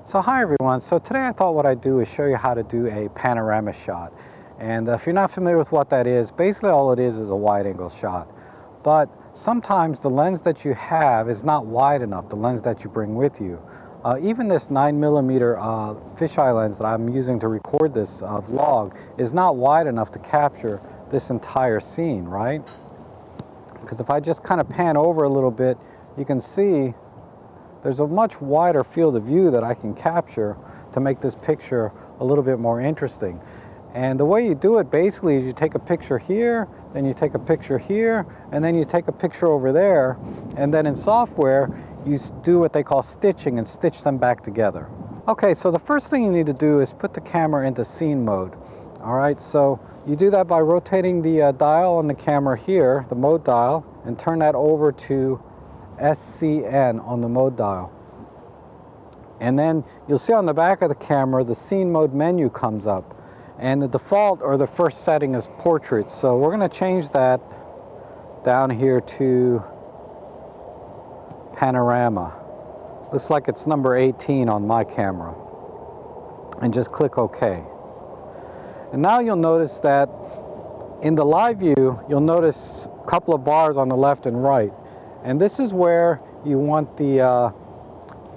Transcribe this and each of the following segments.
So hi everyone, so today I thought what I'd do is show you how to do a panorama shot. And if you're not familiar with what that is, basically all it is a wide angle shot. But sometimes the lens that you have is not wide enough, the lens that you bring with you. Even this 9mm fisheye lens that I'm using to record this vlog is not wide enough to capture this entire scene, right? Because if I just kind of pan over a little bit, you can see there's a much wider field of view that I can capture to make this picture a little bit more interesting. And the way you do it basically is you take a picture here, then you take a picture here, and then you take a picture over there, and then in software you do what they call stitching and stitch them back together. Okay, so the first thing you need to do is put the camera into scene mode. Alright, so you do that by rotating the dial on the camera here, the mode dial, and turn that over to SCN on the mode dial. And then you'll see on the back of the camera the scene mode menu comes up, and the default or the first setting is portrait. So we're going to change that down here to panorama. Looks like it's number 18 on my camera, and just click OK. And now you'll notice that in the live view you'll notice a couple of bars on the left and right. And this is where you want the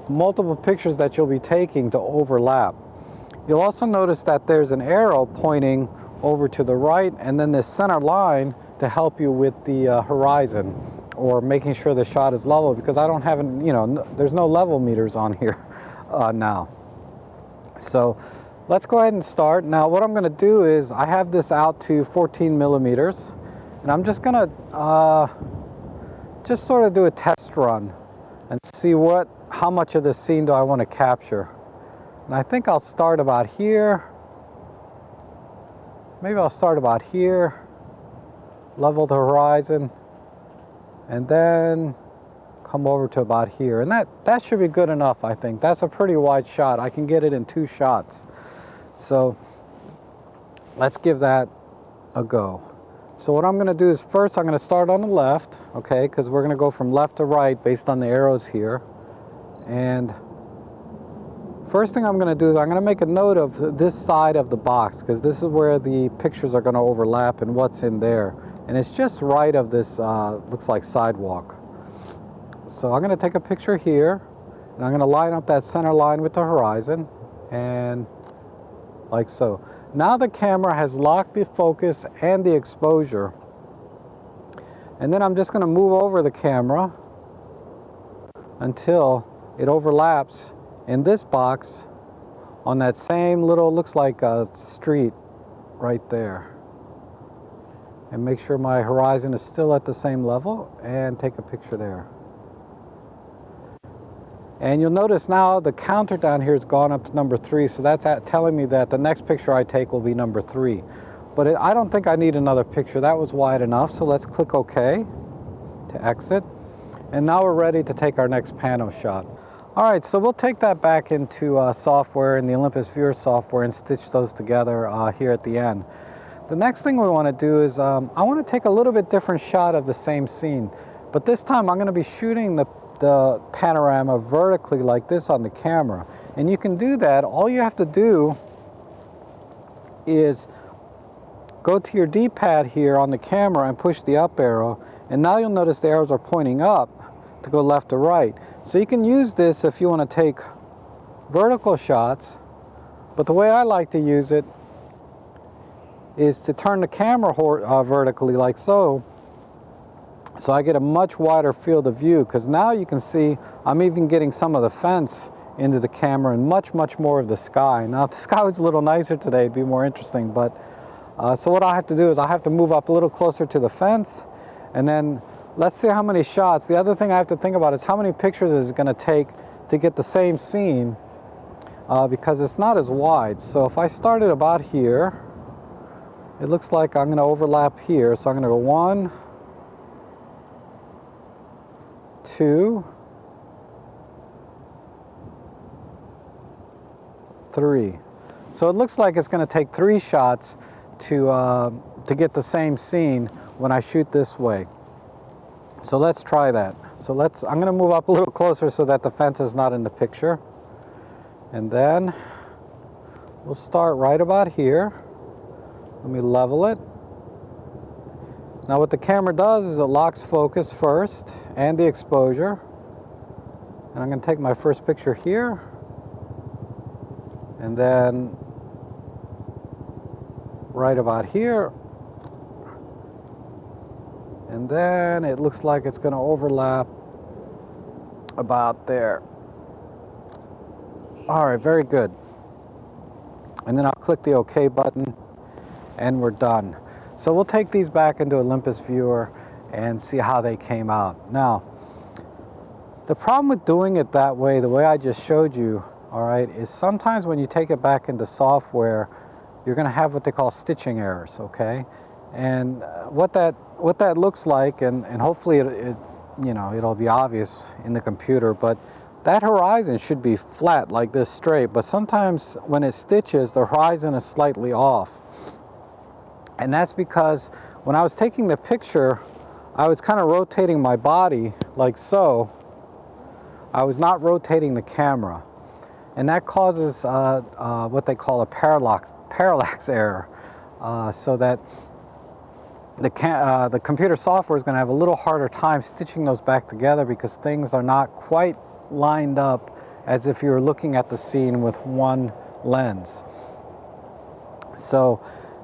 multiple pictures that you'll be taking to overlap. You'll also notice that there's an arrow pointing over to the right, and then this center line to help you with the horizon, or making sure the shot is level, because I don't have, there's no level meters on here now. So let's go ahead and start. Now what I'm going to do is I have this out to 14mm, and I'm just going to just sort of do a test run and see how much of this scene do I want to capture. And I think I'll start about here. Maybe I'll start about here, level the horizon, and then come over to about here. And that should be good enough, I think. That's a pretty wide shot. I can get it in 2 shots. So let's give that a go. So what I'm going to do is first I'm going to start on the left, okay, because we're going to go from left to right based on the arrows here. And first thing I'm going to do is I'm going to make a note of this side of the box, because this is where the pictures are going to overlap and what's in there. And it's just right of this, looks like sidewalk. So I'm going to take a picture here, and I'm going to line up that center line with the horizon, and like so. Now the camera has locked the focus and the exposure. And then I'm just going to move over the camera until it overlaps in this box on that same little, looks like a street right there. And make sure my horizon is still at the same level, and take a picture there. And you'll notice now the counter down here has gone up to number 3, so that's telling me that the next picture I take will be number 3. But I don't think I need another picture. That was wide enough, so let's click OK to exit. And now we're ready to take our next pano shot. Alright, so we'll take that back into software, in the Olympus viewer software, and stitch those together here at the end. The next thing we want to do is I want to take a little bit different shot of the same scene. But this time I'm going to be shooting the panorama vertically like this on the camera. And you can do that. All you have to do is go to your D-pad here on the camera and push the up arrow, and now you'll notice the arrows are pointing up to go left to right. So you can use this if you want to take vertical shots, but the way I like to use it is to turn the camera vertically like so. So I get a much wider field of view, because now you can see I'm even getting some of the fence into the camera and much more of the sky. Now if the sky was a little nicer today, it'd be more interesting, but so what I have to do is I have to move up a little closer to the fence, and then let's see how many shots. The other thing I have to think about is how many pictures is it going to take to get the same scene, because it's not as wide. So if I started about here, it looks like I'm going to overlap here, so I'm going to go 1, 2, 3. So it looks like it's going to take 3 shots to get the same scene when I shoot this way. So let's try that. So I'm going to move up a little closer so that the fence is not in the picture. And then we'll start right about here. Let me level it. Now what the camera does is it locks focus first and the exposure. And I'm going to take my first picture here. And then right about here. And then it looks like it's going to overlap about there. All right, very good. And then I'll click the OK button and we're done. So we'll take these back into Olympus Viewer and see how they came out. Now, the problem with doing it that way, the way I just showed you, all right, is sometimes when you take it back into software, you're going to have what they call stitching errors, okay? And what that looks like, and hopefully it'll be obvious in the computer, but that horizon should be flat like this, straight, but sometimes when it stitches, the horizon is slightly off. And that's because when I was taking the picture, I was kind of rotating my body like so. I was not rotating the camera. And that causes what they call a parallax error, so that the computer software is going to have a little harder time stitching those back together because things are not quite lined up as if you were looking at the scene with one lens. So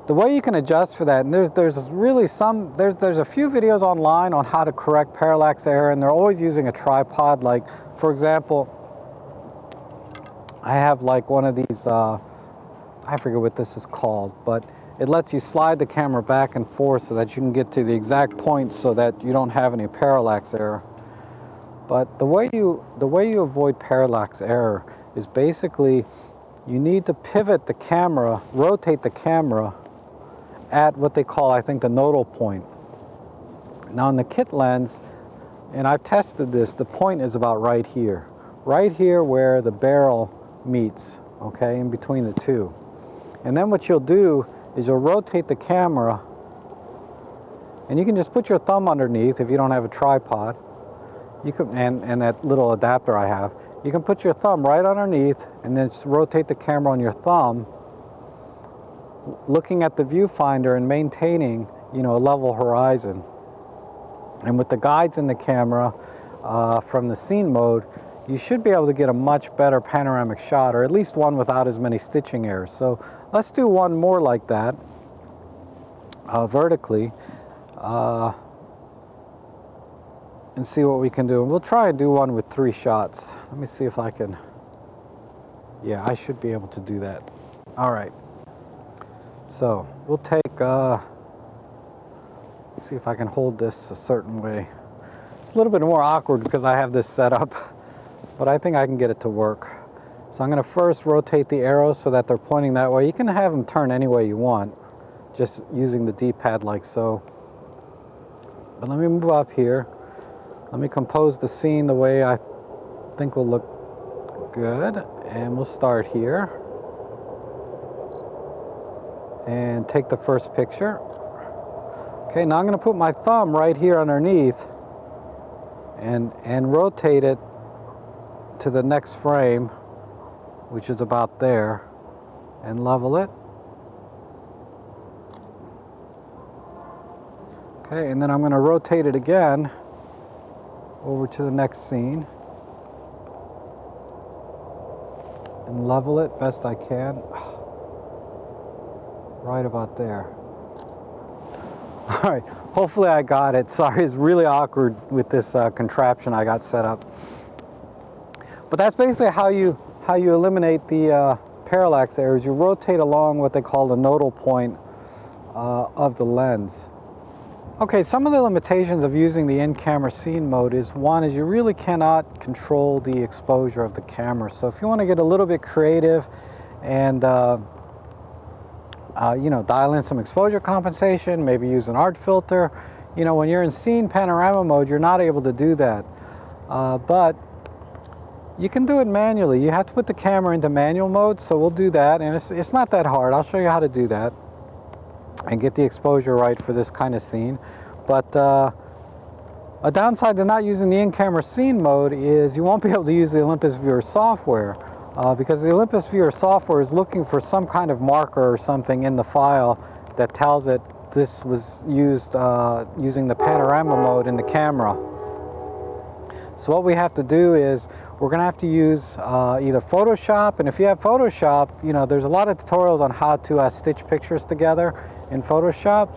the way you can adjust for that, and there's a few videos online on how to correct parallax error, and they're always using a tripod. Like, for example, I have like one of these, I forget what this is called, but it lets you slide the camera back and forth so that you can get to the exact point so that you don't have any parallax error. But the way you avoid parallax error is basically you need to pivot the camera, rotate the camera at what they call, I think, the nodal point. Now in the kit lens, and I've tested this, the point is about right here where the barrel meets, okay, in between the two. And then what you'll do is you'll rotate the camera, and you can just put your thumb underneath if you don't have a tripod. You can, and that little adapter I have, you can put your thumb right underneath and then just rotate the camera on your thumb, looking at the viewfinder and maintaining, a level horizon. And with the guides in the camera from the scene mode, you should be able to get a much better panoramic shot, or at least one without as many stitching errors. So let's do one more like that, vertically, and see what we can do. And we'll try and do one with 3 shots. Let me see if I can, yeah, I should be able to do that. All right. So we'll take, see if I can hold this a certain way. It's a little bit more awkward because I have this set up, but I think I can get it to work. So I'm going to first rotate the arrows so that they're pointing that way. You can have them turn any way you want, just using the D-pad like so. But let me move up here. Let me compose the scene the way I think will look good. And we'll start here. And take the first picture. Okay, now I'm going to put my thumb right here underneath and rotate it to the next frame, which is about there, and level it. Okay, and then I'm going to rotate it again over to the next scene and level it best I can. Right about there. All right, hopefully I got it. Sorry, it's really awkward with this contraption I got set up. But that's basically how you eliminate the parallax errors. You rotate along what they call the nodal point of the lens. Okay, some of the limitations of using the in-camera scene mode is, one is you really cannot control the exposure of the camera. So if you want to get a little bit creative and dial in some exposure compensation, maybe use an art filter, when you're in scene panorama mode, you're not able to do that. But you can do it manually. You have to put the camera into manual mode, so we'll do that, and it's not that hard. I'll show you how to do that and get the exposure right for this kind of scene. But a downside to not using the in-camera scene mode is you won't be able to use the Olympus Viewer software. because the Olympus Viewer software is looking for some kind of marker or something in the file that tells it this was used using the panorama mode in the camera. So what we have to do is we're going to have to use either Photoshop, and if you have Photoshop, you know, there's a lot of tutorials on how to stitch pictures together in Photoshop,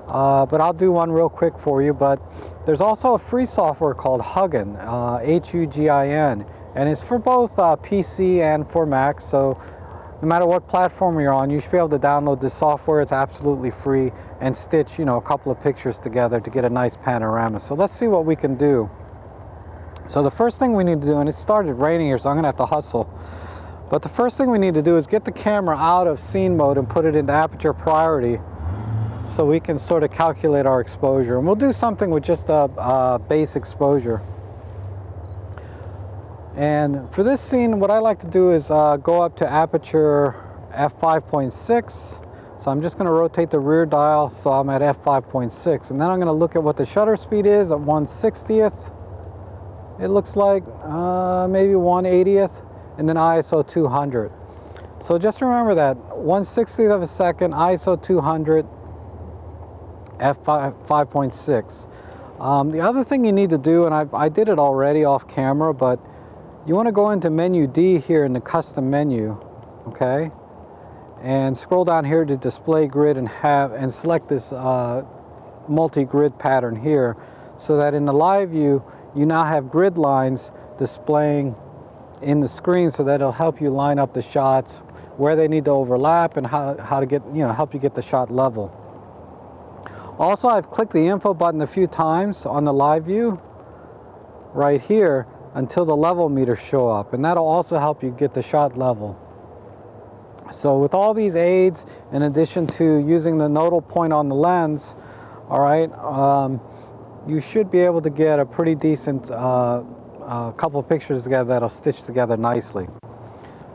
but I'll do one real quick for you. But there's also a free software called Hugin, Hugin, and it's for both PC and for Mac, so no matter what platform you're on, you should be able to download this software. It's absolutely free, and stitch, you know, a couple of pictures together to get a nice panorama. So let's see what we can do. So the first thing we need to do, and it started raining here, so I'm gonna have to hustle, but the first thing we need to do is get the camera out of scene mode and put it into aperture priority so we can sort of calculate our exposure. And we'll do something with just a base exposure. And for this scene, what I like to do is go up to aperture f5.6. So I'm just going to rotate the rear dial so I'm at f5.6. And then I'm going to look at what the shutter speed is at 1/60th. It looks like maybe 1/80th. And then ISO 200. So just remember that 1/60th of a second, ISO 200, f5.6. The other thing you need to do, and I did it already off camera, but you want to go into menu D here in the custom menu, okay, and scroll down here to display grid and select this multi-grid pattern here, so that in the live view you now have grid lines displaying in the screen, so that it'll help you line up the shots where they need to overlap and how to get, you know, help you get the shot level. Also, I've clicked the info button a few times on the live view right here until the level meters show up, and that'll also help you get the shot level. So with all these aids, in addition to using the nodal point on the lens, all right, you should be able to get a pretty decent couple of pictures together that'll stitch together nicely.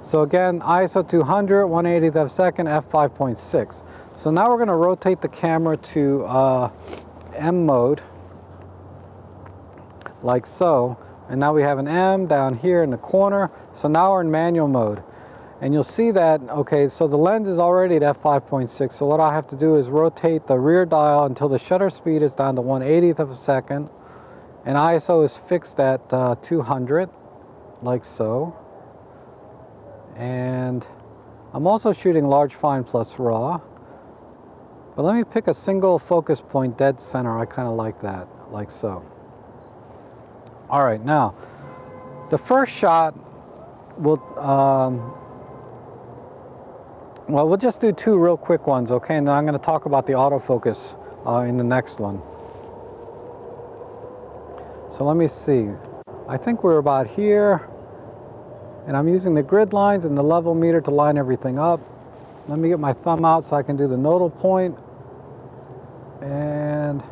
So again, ISO 200, 1/80th of a second, f5.6. So now we're going to rotate the camera to M mode, like so. And now we have an M down here in the corner. So now we're in manual mode. And you'll see that, okay, so the lens is already at f5.6. So what I have to do is rotate the rear dial until the shutter speed is down to 1/80th of a second. And ISO is fixed at 200, like so. And I'm also shooting large fine plus raw. But let me pick a single focus point dead center. I kind of like that, like so. All right, now, the first shot will, well, we'll just do two real quick ones, okay? And then I'm going to talk about the autofocus in the next one. So let me see. I think we're about here. And I'm using the grid lines and the level meter to line everything up. Let me get my thumb out so I can do the nodal point. And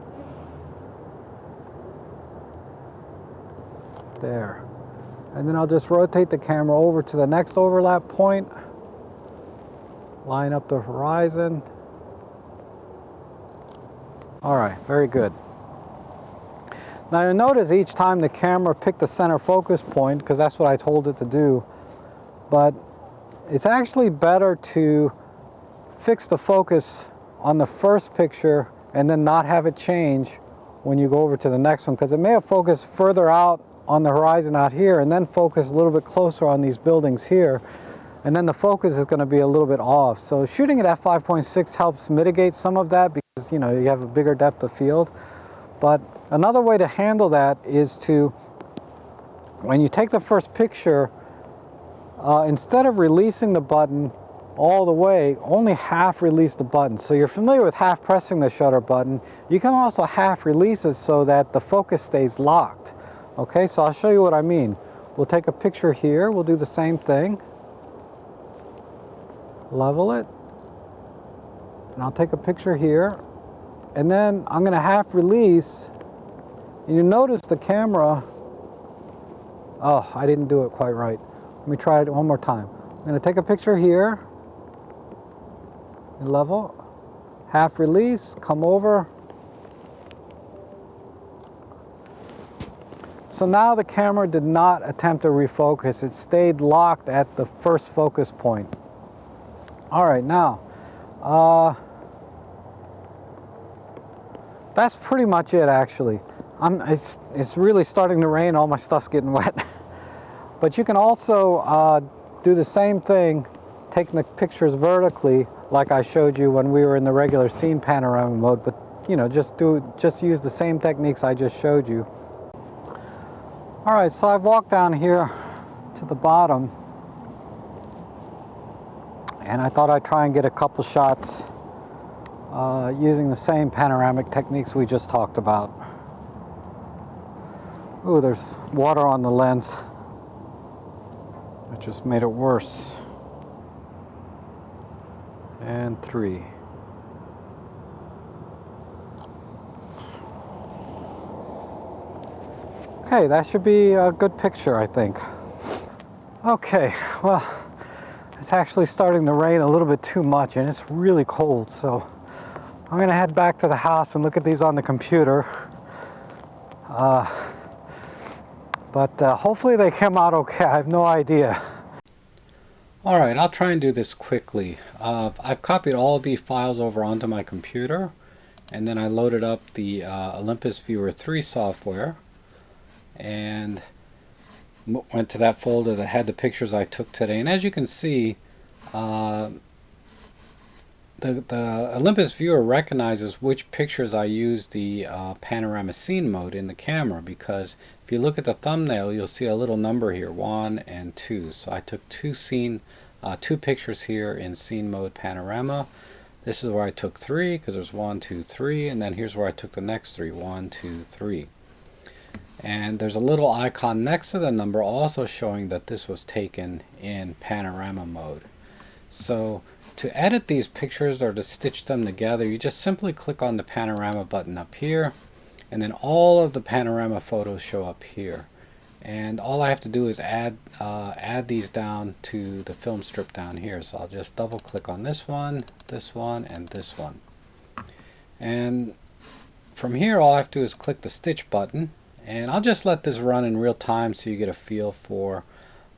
there. And then I'll just rotate the camera over to the next overlap point. Line up the horizon. All right, very good. Now you'll notice each time the camera picked the center focus point, because that's what I told it to do, but it's actually better to fix the focus on the first picture and then not have it change when you go over to the next one, because it may have focused further out on the horizon out here and then focus a little bit closer on these buildings here, and then the focus is going to be a little bit off. So shooting at f5.6 helps mitigate some of that, because you know you have a bigger depth of field. But another way to handle that is to, when you take the first picture, instead of releasing the button all the way, only half release the button. So you're familiar with half pressing the shutter button. You can also half release it so that the focus stays locked. Okay, so I'll show you what I mean. We'll take a picture here. We'll do the same thing. Level it. And I'll take a picture here. And then I'm going to half release. And you notice the camera. Oh, I didn't do it quite right. Let me try it one more time. I'm going to take a picture here. And level. Half release. Come over. So now the camera did not attempt to refocus. It stayed locked at the first focus point. All right, now, that's pretty much it actually. It's really starting to rain, all my stuff's getting wet. But you can also do the same thing, taking the pictures vertically like I showed you when we were in the regular scene panorama mode, but you know, just use the same techniques I just showed you. All right, so I've walked down here to the bottom, and I thought I'd try and get a couple shots using the same panoramic techniques we just talked about. Ooh, there's water on the lens. It just made it worse. And 3. Okay, that should be a good picture, I think. Okay, well, it's actually starting to rain a little bit too much, and it's really cold, so I'm gonna head back to the house and look at these on the computer. But hopefully they came out okay. I have no idea. All right, I'll try and do this quickly. I've copied all the files over onto my computer, and then I loaded up the Olympus Viewer 3 software and went to that folder that had the pictures I took today. And as you can see, the Olympus Viewer recognizes which pictures I use the panorama scene mode in the camera, because if you look at the thumbnail, you'll see a little number here, 1 and 2. So I took two pictures here in scene mode panorama. This is where I took 3, because there's 1, 2, 3, and then here's where I took the next 3, 1, 2, 3. And there's a little icon next to the number also showing that this was taken in panorama mode. So to edit these pictures or to stitch them together, you just simply click on the panorama button up here, and then all of the panorama photos show up here. And all I have to do is add these down to the film strip down here. So I'll just double click on this one, and this one. And from here, all I have to do is click the stitch button, and I'll just let this run in real time so you get a feel for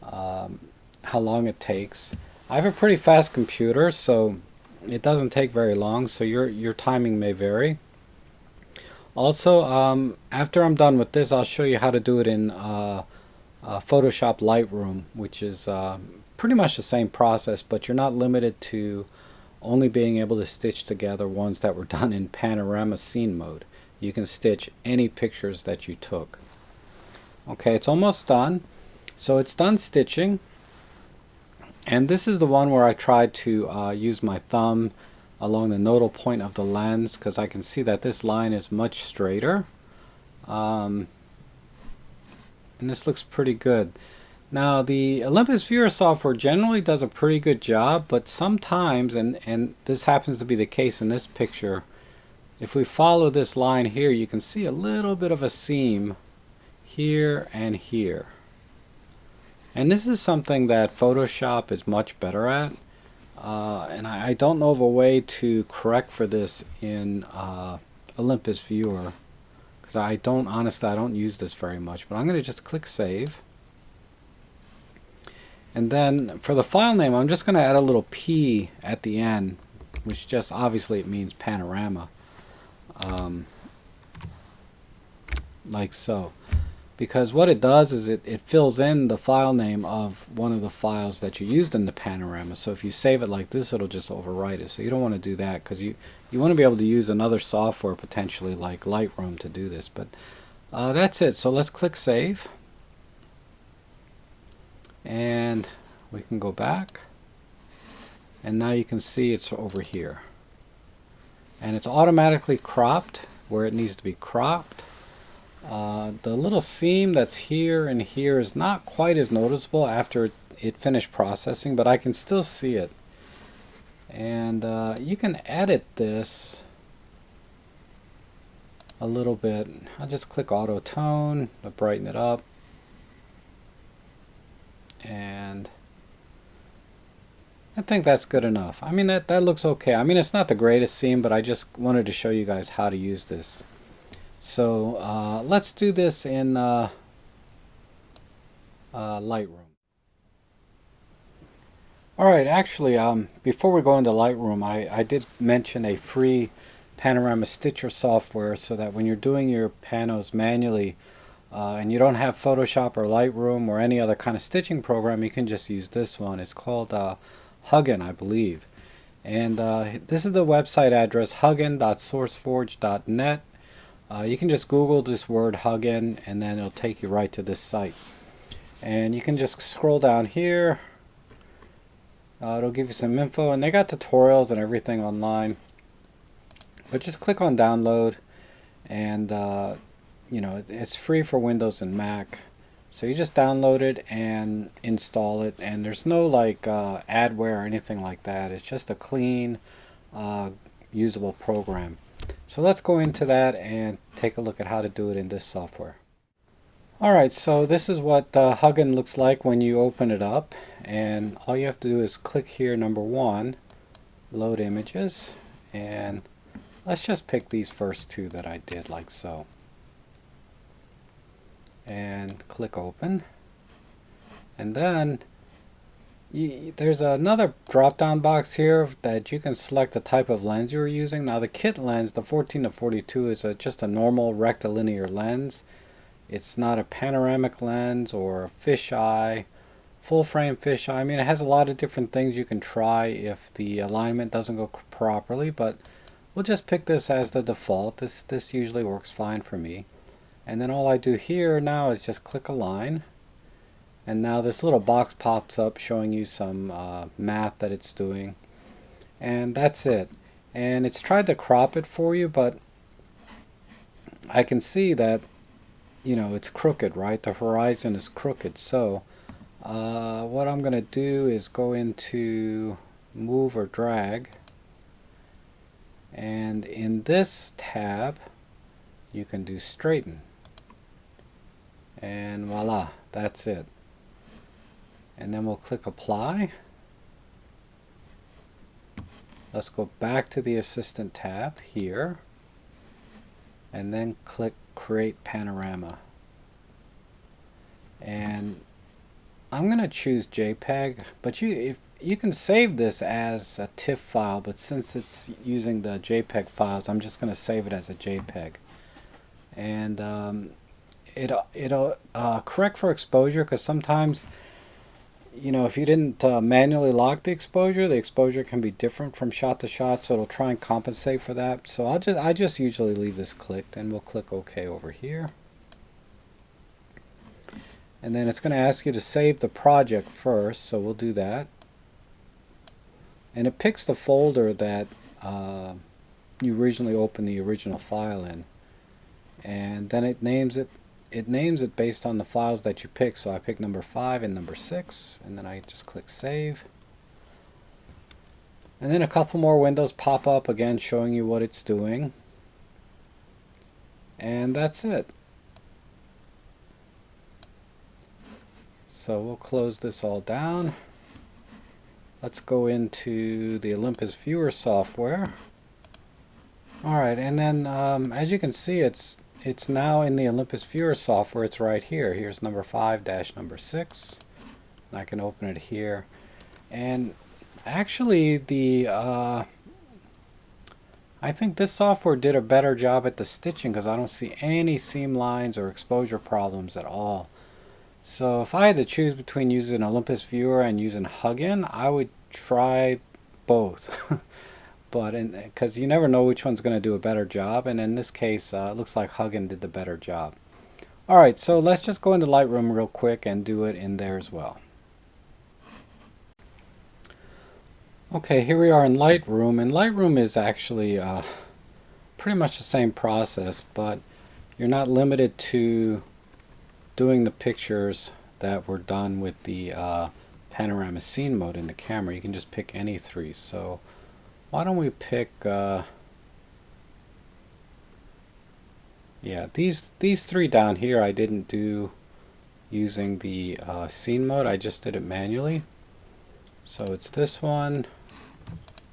how long it takes. I have a pretty fast computer, so it doesn't take very long, so your timing may vary. Also, after I'm done with this, I'll show you how to do it in Photoshop Lightroom, which is pretty much the same process, but you're not limited to only being able to stitch together ones that were done in panorama scene mode. You can stitch any pictures that you took. Okay, it's almost done. So it's done stitching. And this is the one where I tried to use my thumb along the nodal point of the lens, because I can see that this line is much straighter. And this looks pretty good. Now the Olympus Viewer software generally does a pretty good job, but sometimes, and this happens to be the case in this picture, if we follow this line here, you can see a little bit of a seam here and here. And this is something that Photoshop is much better at. And I don't know of a way to correct for this in Olympus Viewer, because honestly I don't use this very much. But I'm going to just click Save. And then for the file name, I'm just going to add a little P at the end, which just obviously it means panorama. Like so. Because what it does is it fills in the file name of one of the files that you used in the panorama. So if you save it like this, it'll just overwrite it. So you don't want to do that, because you want to be able to use another software potentially like Lightroom to do this. But that's it. So let's click Save. And we can go back. And now you can see it's over here. And it's automatically cropped where it needs to be cropped. The little seam that's here and here is not quite as noticeable after it finished processing, but I can still see it. And you can edit this a little bit. I'll just click Auto Tone to brighten it up. And I think that's good enough. I mean, that looks okay. I mean, it's not the greatest seam, but I just wanted to show you guys how to use this. So let's do this in Lightroom. Alright, actually, before we go into Lightroom, I did mention a free Panorama Stitcher software so that when you're doing your panos manually and you don't have Photoshop or Lightroom or any other kind of stitching program, you can just use this one. It's called Huggin, I believe. And this is the website address, huggin.sourceforge.net. You can just Google this word Huggin and then it'll take you right to this site. And you can just scroll down here. It'll give you some info, and they got tutorials and everything online. But just click on download, and you know, it's free for Windows and Mac. So you just download it and install it, and there's no like adware or anything like that. It's just a clean, usable program. So let's go into that and take a look at how to do it in this software. Alright, so this is what Huggin looks like when you open it up, and all you have to do is click here, number 1, load images, and let's just pick these first two that I did, like so. And click open. And then there's another drop-down box here that you can select the type of lens you're using. Now the kit lens, the 14-42, is just a normal rectilinear lens. It's not a panoramic lens or a fisheye, full frame fisheye. I mean, it has a lot of different things you can try if the alignment doesn't go properly, but we'll just pick this as the default. This usually works fine for me. And then all I do here now is just click align. And now this little box pops up showing you some math that it's doing. And that's it. And it's tried to crop it for you, but I can see that, you know, it's crooked, right? The horizon is crooked. So what I'm going to do is go into move or drag, and in this tab you can do straighten, and voila, that's it. And then we'll click apply. Let's go back to the assistant tab here and then click create panorama, and I'm going to choose JPEG, but you can save this as a TIFF file, but since it's using the JPEG files, I'm just going to save it as a JPEG. And it'll correct for exposure, because sometimes, you know, if you didn't manually lock the exposure can be different from shot to shot, so it'll try and compensate for that. So I just usually leave this clicked, and we'll click OK over here. And then it's going to ask you to save the project first, so we'll do that. And it picks the folder that you originally opened the original file in, and then it names it. It names it based on the files that you pick. So I picked number 5 and number 6, and then I just click save. And then a couple more windows pop up again showing you what it's doing. And that's it. So we'll close this all down. Let's go into the Olympus viewer software. Alright, and then as you can see, it's now in the Olympus viewer software. It's right here. Here's number 5-number 6. And I can open it here. And actually I think this software did a better job at the stitching, because I don't see any seam lines or exposure problems at all. So if I had to choose between using Olympus viewer and using Huggin, I would try both. But because you never know which one's going to do a better job, and in this case it looks like Huggin did the better job. Alright, so let's just go into Lightroom real quick and do it in there as well. Okay, here we are in Lightroom, and Lightroom is actually pretty much the same process, but you're not limited to doing the pictures that were done with the panorama scene mode in the camera. You can just pick any 3. So why don't we pick yeah, these 3 down here I didn't do using the scene mode. I just did it manually. So it's this one,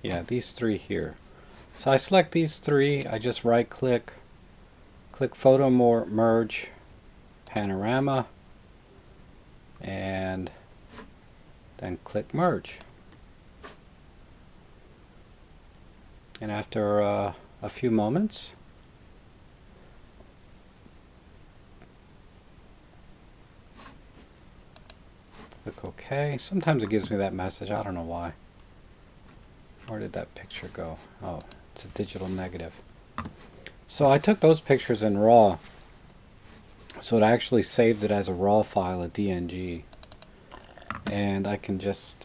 yeah, these 3 here. So I select these 3, I just right click, click photo merge panorama, and then click merge. And after a few moments, click OK. Sometimes it gives me that message. I don't know why. Where did that picture go? Oh, it's a digital negative. So I took those pictures in RAW. So it actually saved it as a RAW file, a DNG. And I can just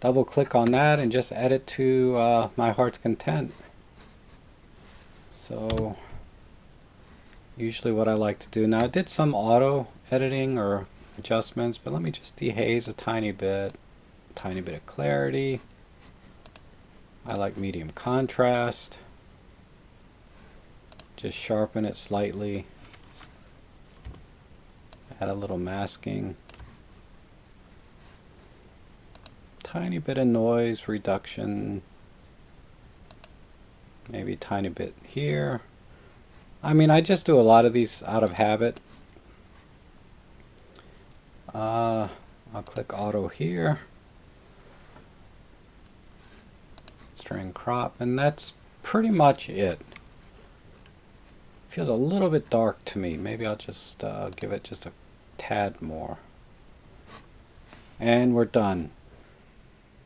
double click on that and just edit to my heart's content. So usually what I like to do, now I did some auto editing or adjustments, but let me just dehaze a tiny bit of clarity. I like medium contrast. Just sharpen it slightly. Add a little masking. Tiny bit of noise reduction. Maybe a tiny bit here. I mean, I just do a lot of these out of habit. I'll click auto here. String crop, and that's pretty much it. Feels a little bit dark to me. Maybe I'll just give it just a tad more. And we're done.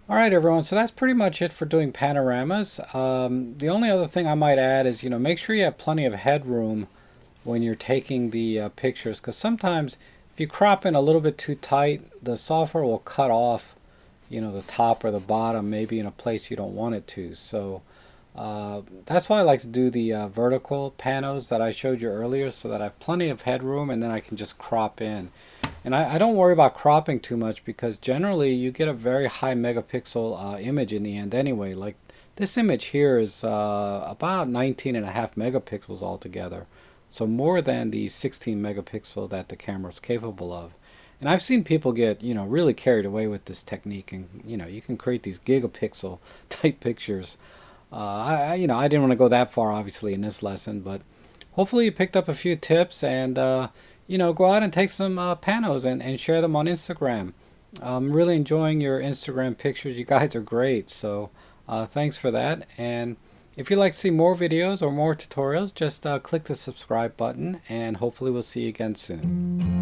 Alright everyone, so that's pretty much it for doing panoramas. The only other thing I might add is, make sure you have plenty of headroom when you're taking the pictures, because sometimes if you crop in a little bit too tight, the software will cut off the top or the bottom, maybe in a place you don't want it to. So that's why I like to do the vertical panos that I showed you earlier, so that I have plenty of headroom and then I can just crop in. And I don't worry about cropping too much, because generally you get a very high megapixel image in the end anyway. Like this image here is about 19.5 megapixels altogether. So more than the 16 megapixel that the camera is capable of. And I've seen people get, really carried away with this technique, and you can create these gigapixel type pictures. I didn't want to go that far obviously in this lesson, but hopefully you picked up a few tips, and go out and take some panos and share them on Instagram. I'm really enjoying your Instagram pictures. You guys are great, so thanks for that. And if you'd like to see more videos or more tutorials, just click the subscribe button, and hopefully we'll see you again soon.